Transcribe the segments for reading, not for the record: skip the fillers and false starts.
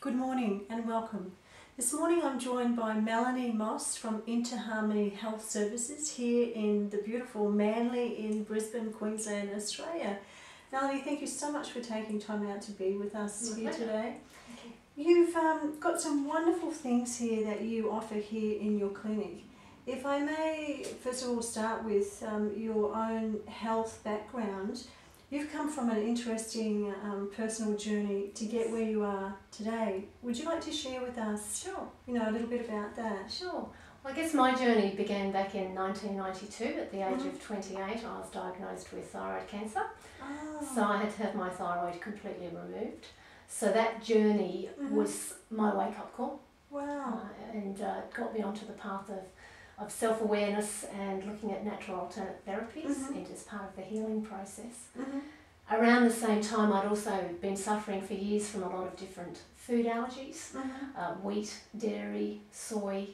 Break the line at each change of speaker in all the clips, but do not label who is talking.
Good morning and welcome. This morning I'm joined by Melanie Moss from Interharmony Health Services here in the beautiful Manly in Brisbane, Queensland, Australia. Melanie, thank you so much for taking time out to be with us here today. You've got some wonderful things here that you offer here in your clinic. If I may first of all start with your own health background. You've come from an interesting personal journey to get where you are today. Would you like to share with us, a little bit about that?
Sure. Well, I guess my journey began back in 1992. At the age of 28, I was diagnosed with thyroid cancer.
Oh.
So I had to have my thyroid completely removed. So that journey was my wake-up call.
Wow.
And got me onto the path of self-awareness and looking at natural alternate therapies and as part of the healing process. Around the same time, I'd also been suffering for years from a lot of different food allergies, wheat, dairy, soy,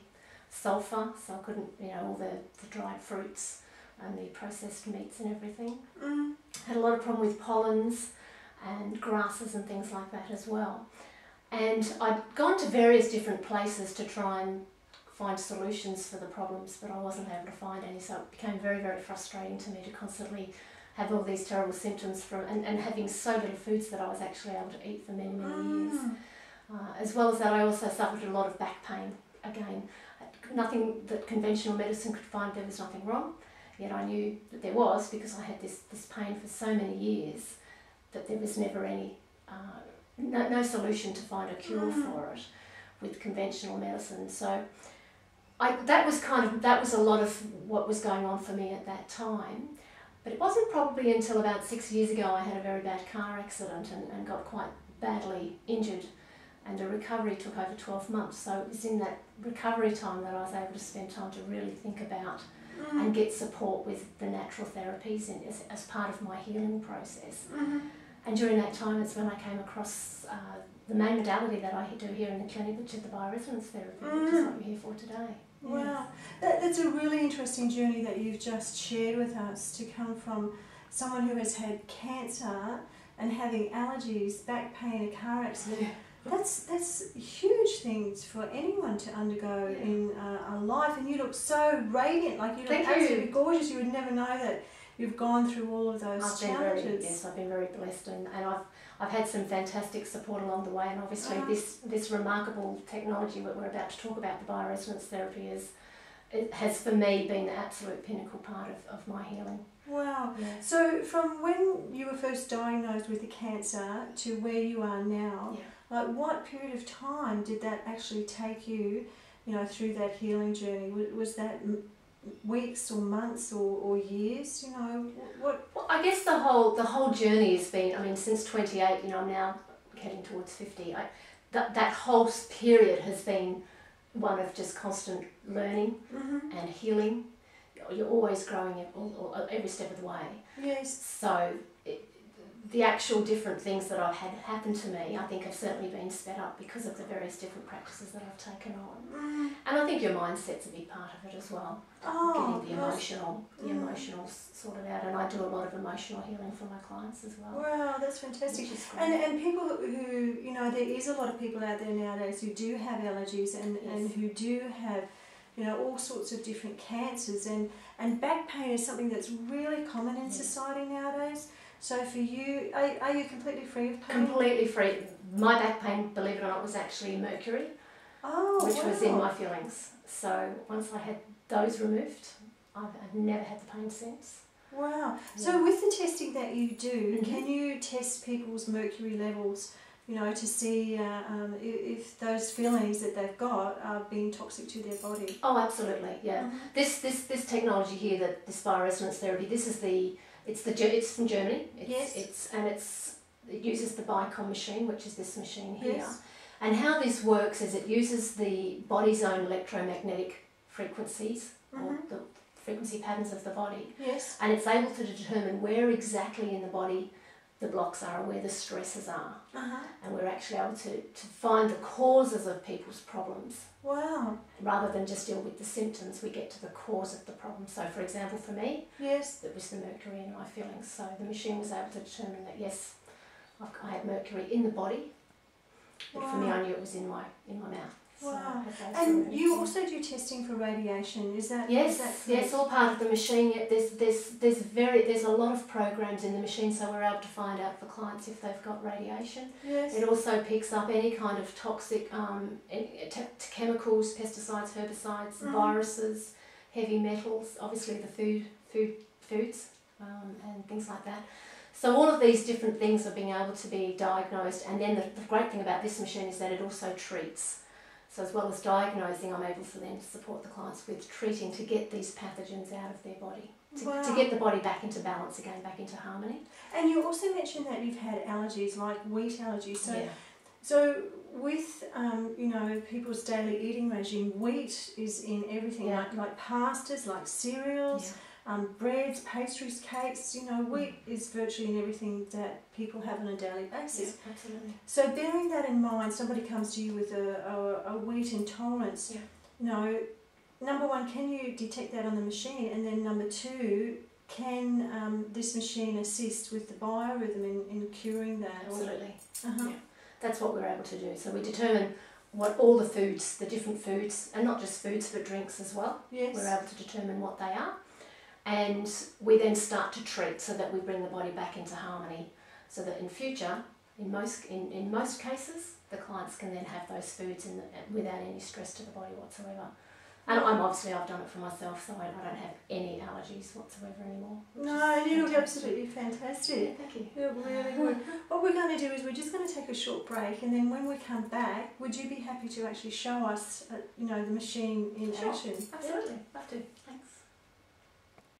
sulphur, so I couldn't, all the dried fruits and the processed meats and everything. Had a lot of problem with pollens and grasses and things like that as well. And I'd gone to various different places to try and find solutions for the problems, but I wasn't able to find any, so it became very, very frustrating to me to constantly have all these terrible symptoms from and having so little foods that I was actually able to eat for many, many years. As well as that, I also suffered a lot of back pain. Again, nothing that conventional medicine could find, there was nothing wrong, yet I knew that there was, because I had this pain for so many years that there was never any, no solution to find a cure for it with conventional medicine. So that was a lot of what was going on for me at that time. But it wasn't probably until about 6 years ago I had a very bad car accident and got quite badly injured, and the recovery took over 12 months. So it was in that recovery time that I was able to spend time to really think about and get support with the natural therapies as part of my healing process. And during that time it's when I came across the main modality that I do here in the clinic, which is the Bioresonance Therapy, which is what we're here for today.
Wow, that's a really interesting journey that you've just shared with us, to come from someone who has had cancer and having allergies, back pain, a car accident. That's huge things for anyone to undergo in a life, and you look so radiant, like you look absolutely gorgeous. You would never know that you've gone through all of those challenges.
I've been very blessed, and I've had some fantastic support along the way, and obviously this remarkable technology that we're about to talk about, the bioresonance therapy, has for me been the absolute pinnacle part of my healing.
Wow. Yeah. So from when you were first diagnosed with the cancer to where you are now, like what period of time did that actually take you, through that healing journey? Was that weeks or months or years? What?
Well, I guess the whole journey has been, since 28, I'm now heading towards 50. That whole period has been one of just constant learning and healing. You're always growing every step of the way. Yes. So the actual different things that I've had happen to me, I think, have certainly been sped up because of the various different practices that I've taken on. And I think your mindset's a big part of it as well. Getting the emotional sorted out, and I do a lot of emotional healing for my clients as well.
Wow, that's fantastic. And people who, there is a lot of people out there nowadays who do have allergies and who do have all sorts of different cancers, and back pain is something that's really common in society nowadays. So for you, are you completely free of pain?
Completely free. My back pain, believe it or not, was actually mercury, which was in my fillings. So once I had those removed, I've never had the pain since.
Wow. Yeah. So with the testing that you do, can you test people's mercury levels, to see if those feelings that they've got are being toxic to their body?
Oh, absolutely, yeah. This technology here, this bioresonance therapy, it's from Germany. It uses the Workign machine, which is this machine here. Yes. And how this works is it uses the body's own electromagnetic frequencies, or the frequency patterns of the body. Yes. And it's able to determine where exactly in the body the blocks are, where the stresses are. And we're actually able to find the causes of people's problems.
Wow.
Rather than just deal with the symptoms, we get to the cause of the problem. So for example, for me, it was the mercury in my fillings. So the machine was able to determine that, yes, I had mercury in the body, But for me, I knew it was in my mouth.
Wow.
So
and you also do testing for radiation, is that
yes,
is that correct?
yes, all part of the machine. Yeah, there's a lot of programs in the machine, so we're able to find out for clients if they've got radiation.
Yes.
It also picks up any kind of toxic chemicals, pesticides, herbicides, viruses, heavy metals, obviously the foods and things like that. So all of these different things are being able to be diagnosed, and then the great thing about this machine is that it also treats. So as well as diagnosing, I'm able to then support the clients with treating to get these pathogens out of their body, to get the body back into balance again, back into harmony.
And you also mentioned that you've had allergies, like wheat allergies. So,
yeah.
so with you know, people's daily eating regime, wheat is in everything, like pastas, like cereals. Breads, pastries, cakes, you know, wheat is virtually in everything that people have on a daily basis.
Yeah, absolutely.
So bearing that in mind, somebody comes to you with a wheat intolerance, you know, number one, can you detect that on the machine? And then number two, can this machine assist with the biorhythm in curing that?
Absolutely.
Yeah.
That's what we're able to do. So we determine what all the foods, the different foods, and not just foods but drinks as well.
Yes.
We're able to determine what they are. And we then start to treat so that we bring the body back into harmony, so that in future, in most cases, the clients can then have those foods without any stress to the body whatsoever. And I've done it for myself, so I don't have any allergies whatsoever anymore.
No, you look absolutely fantastic.
Yeah, thank you.
You look really good. What we're going to do is we're just going to take a short break, and then when we come back, would you be happy to actually show us, you know, the machine in action?
Absolutely, love to.